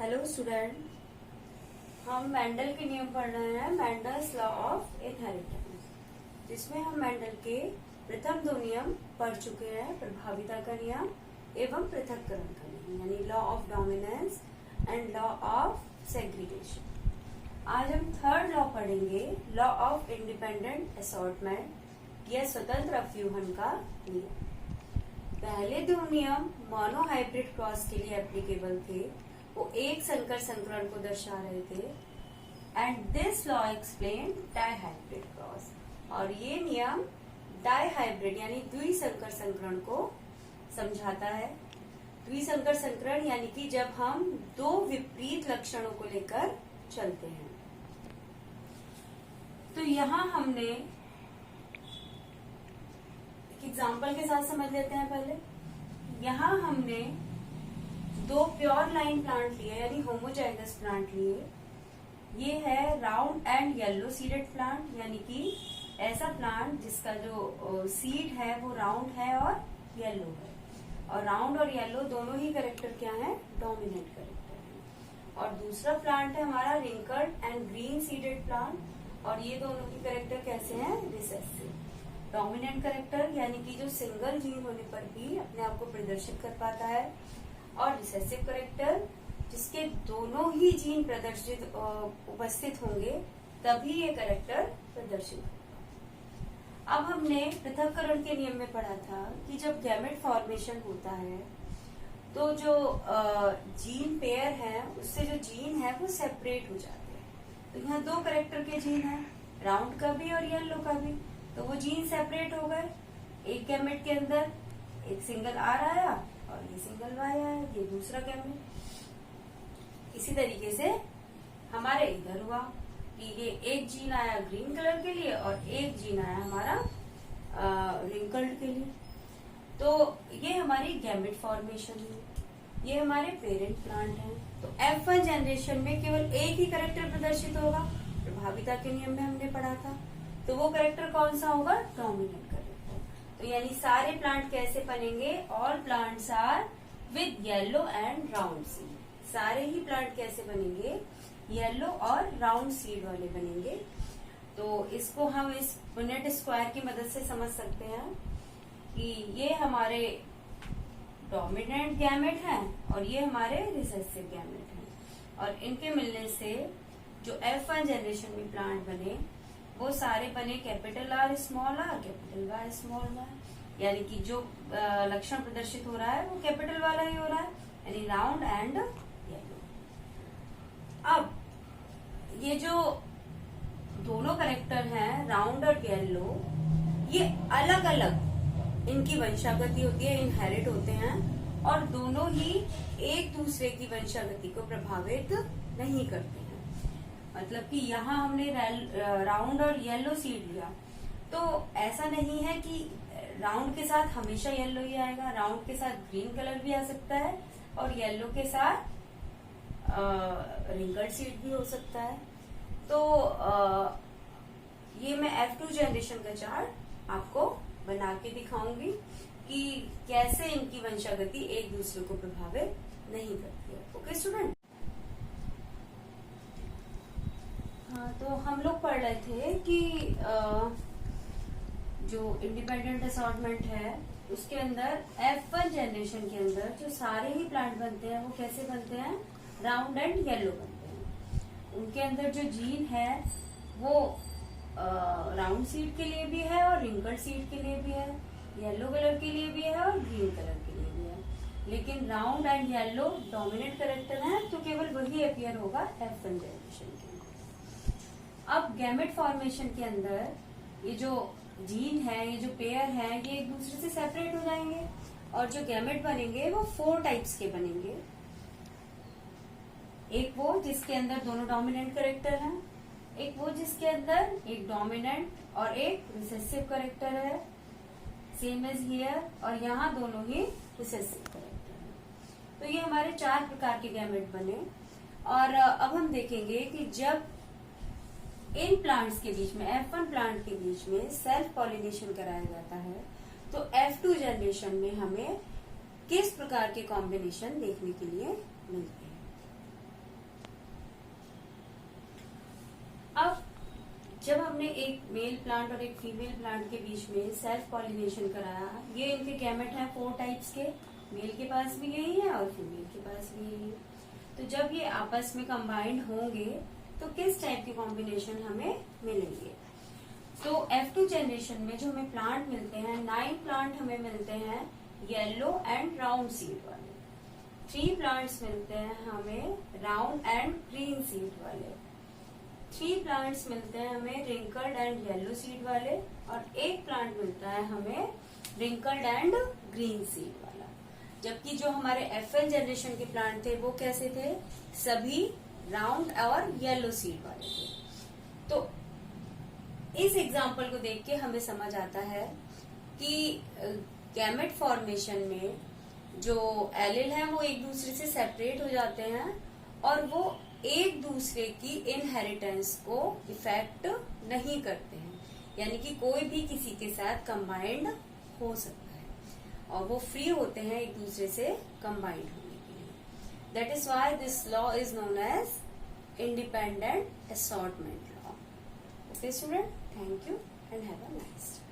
Hello student, हम Mendel के नियम पढ़ रहे हैं। मेंडल्स लॉ ऑफ इनहेरिटेंस, जिसमें हम मेंडल के प्रथम दो नियम पढ़ चुके हैं, प्रभाविता का नियम एवं पृथक्करण का नियम, यानी law of dominance and law of segregation. आज हम थर्ड लॉ पढ़ेंगे, लॉ ऑफ इंडिपेंडेंट असॉर्टमेंट या स्वतंत्र अफ्यूहन का नियम। पहले दो नियम मोनोहाइब्रिड क्रॉस के लिए एप्लीकेबल थे, वो एक संकर संकरण को दर्शा रहे थे। And this law explain dihybrid cross, और ये नियम डाइहाइब्रिड यानी द्विसंकर संकरण को समझाता है। द्विसंकर संकरण यानी कि जब हम दो विपरीत लक्षणों को लेकर चलते हैं। तो यहां हमने एक एग्जाम्पल के साथ समझ लेते हैं। पहले यहां हमने दो प्योर लाइन प्लांट लिए, यानी होमोजाइगस प्लांट लिए। ये है round and yellow seeded plant, यानी कि ऐसा प्लांट जिसका जो सीड है वो राउंड है और येलो है। और राउंड और येलो दोनों ही कैरेक्टर क्या है? डोमिनेंट कैरेक्टर है। और दूसरा प्लांट है हमारा wrinkled and green seeded plant, और ये दोनों की कैरेक्टर कैसे हैं? रिसेसिव। डोमिनेंट कैरेक्टर यानी कि जो सिंगल जीन होने पर भी अपने आप को प्रदर्शित कर पाता है, और रिसेसिव कैरेक्टर जिसके दोनों ही जीन प्रदर्शित उपस्थित होंगे तभी ये कैरेक्टर प्रदर्शित होगा। अब हमने पृथक्करण के नियम में पढ़ा था कि जब गैमेट फॉर्मेशन होता है तो जो जीन पेयर है उससे जो जीन है वो सेपरेट हो जाते हैं। तो यहाँ दो कैरेक्टर के जीन है, राउंड का भी और येलो का भी, तो वो जीन सेपरेट हो गए। एक गैमेट के अंदर एक सिंगल आर आया और ये सिंगल वाई आया, ये दूसरा गैमेट। इसी तरीके से हमारे इधर हुआ कि ये एक जीन आया ग्रीन कलर के लिए और एक जीन आया हमारा रिंकल्ड के लिए। तो ये हमारी गैमेट फॉर्मेशन है, ये हमारे पेरेंट प्लांट हैं। तो F1 जनरेशन में केवल एक ही कैरेक्टर प्रदर्शित होगा, प्रभाविता के नियम में हमने पढ़ा था। तो वो कैरेक्टर कौन सा होगा? Dominant character. तो यानी सारे प्लांट कैसे बनेंगे? All plants are with yellow and round seed. सारे ही प्लांट कैसे बनेंगे? येलो और राउंड सीड वाले बनेंगे। तो इसको हम इस पुनेट स्क्वायर की मदद से समझ सकते हैं कि ये हमारे डोमिनेंट गैमेट हैं और ये हमारे रिसेसिव गैमेट हैं, और इनके मिलने से जो F1 जनरेशन में प्लांट बने वो सारे बने capital R small R capital Y small Y, यानी कि जो लक्षण प्रदर्शित हो रहा है वो कैपिटल वाला ही हो रहा है, यानी राउंड एंड येलो। अब ये जो दोनों कैरेक्टर हैं राउंड और येलो, ये अलग अलग इनकी वंशागति होती है, इनहेरिट होते हैं, और दोनों ही एक दूसरे की वंशागति को प्रभावित नहीं करते हैं। मतलब कि यहाँ हमने राउंड और येलो सीड लिया, तो ऐसा नहीं है कि राउंड के साथ हमेशा येलो ही आएगा, राउंड के साथ ग्रीन कलर भी आ सकता है और येलो के साथ रिंकल्ड सीड भी हो सकता है। तो ये मैं F2 जनरेशन का चार्ट आपको बना के दिखाऊंगी कि कैसे इनकी वंशागति एक दूसरे को प्रभावित नहीं करती है। ओके स्टूडेंट, हाँ, तो हम लोग पढ़ रहे थे कि जो इंडिपेंडेंट असॉर्टमेंट है उसके अंदर F1 जनरेशन के अंदर जो सारे ही प्लांट बनते हैं वो कैसे बनते हैं? राउंड एंड येलो बनते हैं। उनके अंदर जो जीन है वो राउंड सीड के लिए भी है और रिंकल्ड सीड के लिए भी है, येलो कलर के लिए भी है और ग्रीन कलर के लिए भी है। लेकिन round and yellow dominant character है, तो केवल वही अपीयर होगा F1 जनरेशन के। अब गैमेट फॉर्मेशन के अंदर ये जो जीन है, ये जो पेयर है, ये एक दूसरे से सेपरेट हो जाएंगे, और जो गैमेट बनेंगे वो 4 टाइप्स के बनेंगे। एक वो जिसके अंदर दोनों डोमिनेंट कैरेक्टर हैं, एक वो जिसके अंदर एक डोमिनेंट और एक रिसेसिव कैरेक्टर है, सेम एज हियर, और यहाँ दोनों ही रिसेसिव कैरेक्टर हैं। तो ये हमारे 4 प्रकार के गैमेट बने। और अब हम देखेंगे कि जब इन प्लांट्स के बीच में, F1 प्लांट के बीच में सेल्फ पॉलिनेशन कराया जाता है, तो F2 जनरेशन में हमें किस प्रकार के कॉम्बिनेशन देखने के लिए मिलते हैं। जब हमने एक मेल प्लांट और एक फीमेल प्लांट के बीच में सेल्फ पॉलिनेशन कराया, ये इनके गैमेट हैं 4 टाइप्स के, मेल के पास भी यही है और फीमेल के पास भी यही है। तो जब ये आपस में कंबाइंड होंगे तो किस टाइप के कॉम्बिनेशन हमें मिलेंगे? तो F2 जनरेशन में जो हमें प्लांट मिलते हैं, 9 प्लांट हमें मिलते हैं येलो एंड राउंड सीड वाले, 3 प्लांट्स मिलते हैं हमें राउंड एंड ग्रीन सीड वाले, 3 प्लांट्स मिलते हैं हमें रिंकल्ड एंड येलो सीड वाले, और 1 प्लांट मिलता है हमें रिंकल्ड एंड ग्रीन सीड वाला। जबकि जो हमारे FL जनरेशन के प्लांट थे वो कैसे थे? सभी राउंड और येलो सीड वाले थे। तो इस एग्जाम्पल को देख के हमें समझ आता है कि गैमेट फॉर्मेशन में जो एलिल है वो एक दूसरे से सेपरेट हो जाते हैं और वो एक दूसरे की इनहेरिटेंस को इफेक्ट नहीं करते हैं, यानी कि कोई भी किसी के साथ कंबाइंड हो सकता है और वो फ्री होते हैं एक दूसरे से कंबाइंड होने के लिए। That is why this law is known as independent assortment law. Okay student, thank you and have a nice day.